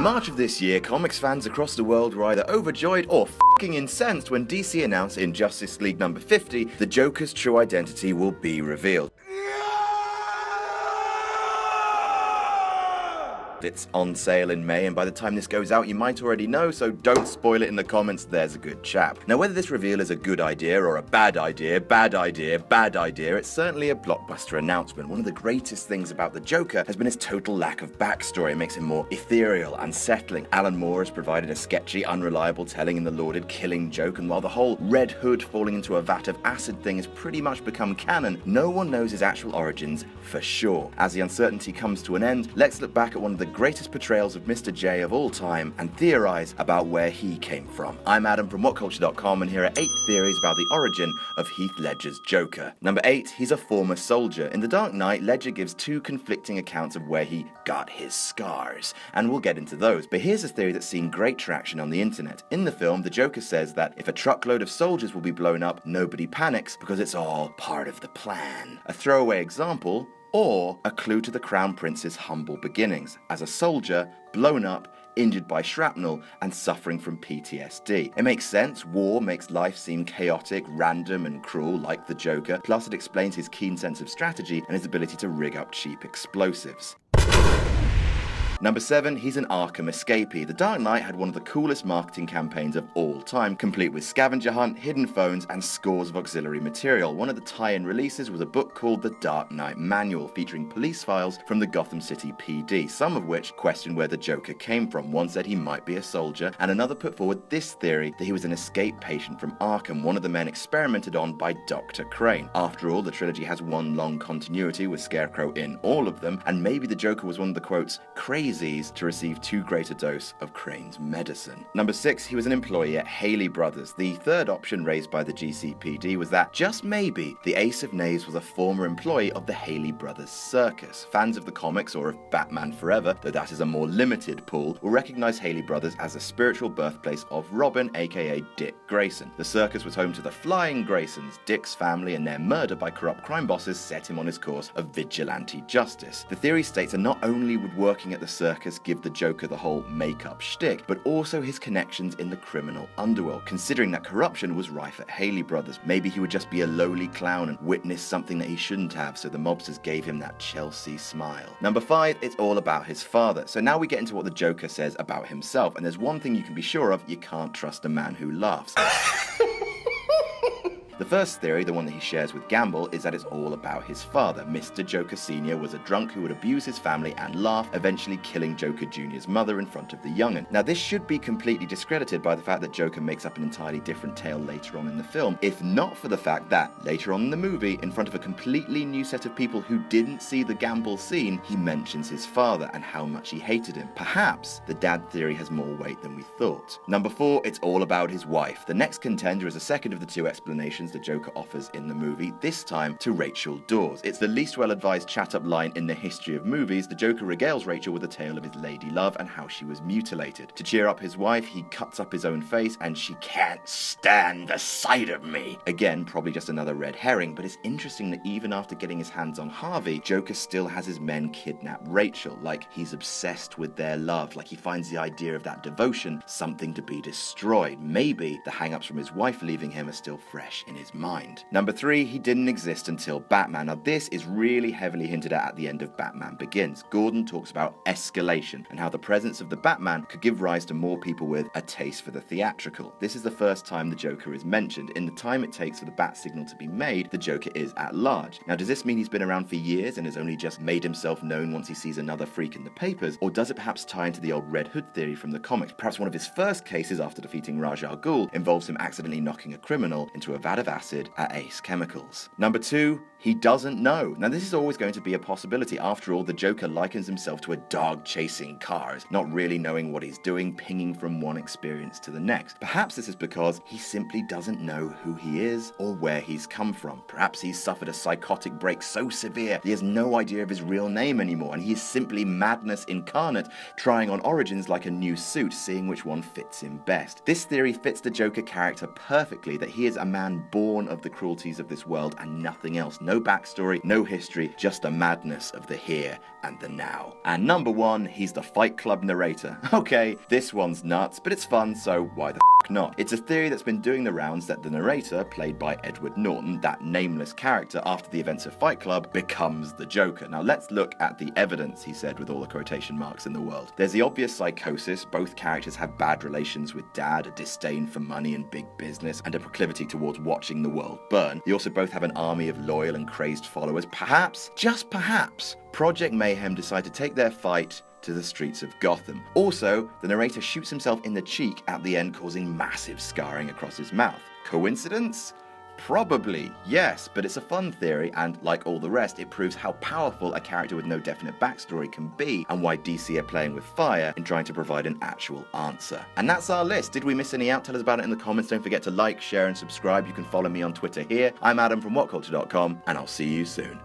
March of this year, comics fans across the world were either overjoyed or f***ing incensed when DC announced in Justice League number 50, the Joker's true identity will be revealed. It's on sale in May, and by the time this goes out you might already know, so don't spoil it in the comments, there's a good chap. Now whether this reveal is a good idea or a bad idea, it's certainly a blockbuster announcement. One of the greatest things about the Joker has been his total lack of backstory. It makes him more ethereal, unsettling. Alan Moore has provided a sketchy, unreliable telling in the lauded Killing Joke, and while the whole Red Hood falling into a vat of acid thing has pretty much become canon, no one knows his actual origins for sure. As the uncertainty comes to an end, let's look back at one of the greatest portrayals of Mr. J of all time and theorize about where he came from. I'm Adam from WhatCulture.com, and here are 8 theories about the origin of Heath Ledger's Joker. Number 8, he's a former soldier. In The Dark Knight, Ledger gives 2 conflicting accounts of where he got his scars, and we'll get into those. But here's a theory that's seen great traction on the internet. In the film, the Joker says that if a truckload of soldiers will be blown up, nobody panics because it's all part of the plan. A throwaway example, or a clue to the Crown Prince's humble beginnings, as a soldier, blown up, injured by shrapnel, and suffering from PTSD. It makes sense. War makes life seem chaotic, random, and cruel, like the Joker, plus it explains his keen sense of strategy and his ability to rig up cheap explosives. Number 7, he's an Arkham escapee. The Dark Knight had one of the coolest marketing campaigns of all time, complete with scavenger hunt, hidden phones, and scores of auxiliary material. One of the tie-in releases was a book called The Dark Knight Manual, featuring police files from the Gotham City PD, some of which questioned where the Joker came from. One said he might be a soldier, and another put forward this theory that he was an escaped patient from Arkham, one of the men experimented on by Dr. Crane. After all, the trilogy has one long continuity with Scarecrow in all of them, and maybe the Joker was one of the, quotes, crazies to receive too great a dose of Crane's medicine. Number 6, he was an employee at Haley Brothers. The third option raised by the GCPD was that, just maybe, the Ace of Knaves was a former employee of the Haley Brothers Circus. Fans of the comics or of Batman Forever, though that is a more limited pool, will recognize Haley Brothers as a spiritual birthplace of Robin, aka Dick Grayson. The circus was home to the Flying Graysons. Dick's family and their murder by corrupt crime bosses set him on his course of vigilante justice. The theory states that not only would working at the circus give the Joker the whole make-up shtick, but also his connections in the criminal underworld. Considering that corruption was rife at Haley Brothers, maybe he would just be a lowly clown and witness something that he shouldn't have, so the mobsters gave him that Chelsea smile. Number 5, it's all about his father. So now we get into what the Joker says about himself, and there's one thing you can be sure of: you can't trust a man who laughs. The first theory, the one that he shares with Gamble, is that it's all about his father. Mr. Joker Sr. was a drunk who would abuse his family and laugh, eventually killing Joker Jr.'s mother in front of the young'un. Now this should be completely discredited by the fact that Joker makes up an entirely different tale later on in the film, if not for the fact that, later on in the movie, in front of a completely new set of people who didn't see the Gamble scene, he mentions his father and how much he hated him. Perhaps the dad theory has more weight than we thought. Number 4, it's all about his wife. The next contender is the second of the 2 explanations the Joker offers in the movie, this time to Rachel Dawes. It's the least well-advised chat-up line in the history of movies. The Joker regales Rachel with a tale of his lady love and how she was mutilated. To cheer up his wife, he cuts up his own face, and she can't stand the sight of me. Again, probably just another red herring, but it's interesting that even after getting his hands on Harvey, Joker still has his men kidnap Rachel, like he's obsessed with their love, like he finds the idea of that devotion something to be destroyed. Maybe the hang-ups from his wife leaving him are still fresh in his mind. Number 3, he didn't exist until Batman. Now this is really heavily hinted at the end of Batman Begins. Gordon talks about escalation and how the presence of the Batman could give rise to more people with a taste for the theatrical. This is the first time the Joker is mentioned. In the time it takes for the bat signal to be made, the Joker is at large. Now does this mean he's been around for years and has only just made himself known once he sees another freak in the papers, or does it perhaps tie into the old Red Hood theory from the comics? Perhaps one of his first cases after defeating Ra's al Ghul involves him accidentally knocking a criminal into a vat of acid at Ace Chemicals. Number 2, he doesn't know. Now this is always going to be a possibility. After all, the Joker likens himself to a dog chasing cars, not really knowing what he's doing, pinging from one experience to the next. Perhaps this is because he simply doesn't know who he is or where he's come from. Perhaps he's suffered a psychotic break so severe he has no idea of his real name anymore, and he is simply madness incarnate, trying on origins like a new suit, seeing which one fits him best. This theory fits the Joker character perfectly, that he is a man born of the cruelties of this world and nothing else. No backstory, no history, just a madness of the here and the now. And number 1, he's the Fight Club narrator. Okay, this one's nuts, but it's fun, so why the not? It's a theory that's been doing the rounds that the narrator, played by Edward Norton, that nameless character after the events of Fight Club, becomes the Joker. Now let's look at the evidence, he said with all the quotation marks in the world. There's the obvious psychosis. Both characters have bad relations with Dad, a disdain for money and big business, and a proclivity towards watching the world burn. They also both have an army of loyal and crazed followers. Perhaps, just perhaps, Project Mayhem decide to take their fight to the streets of Gotham. Also, the narrator shoots himself in the cheek at the end, causing massive scarring across his mouth. Coincidence? Probably, yes, but it's a fun theory, and like all the rest, it proves how powerful a character with no definite backstory can be, and why DC are playing with fire in trying to provide an actual answer. And that's our list. Did we miss any out? Tell us about it in the comments. Don't forget to like, share, and subscribe. You can follow me on Twitter here. I'm Adam from WhatCulture.com, and I'll see you soon.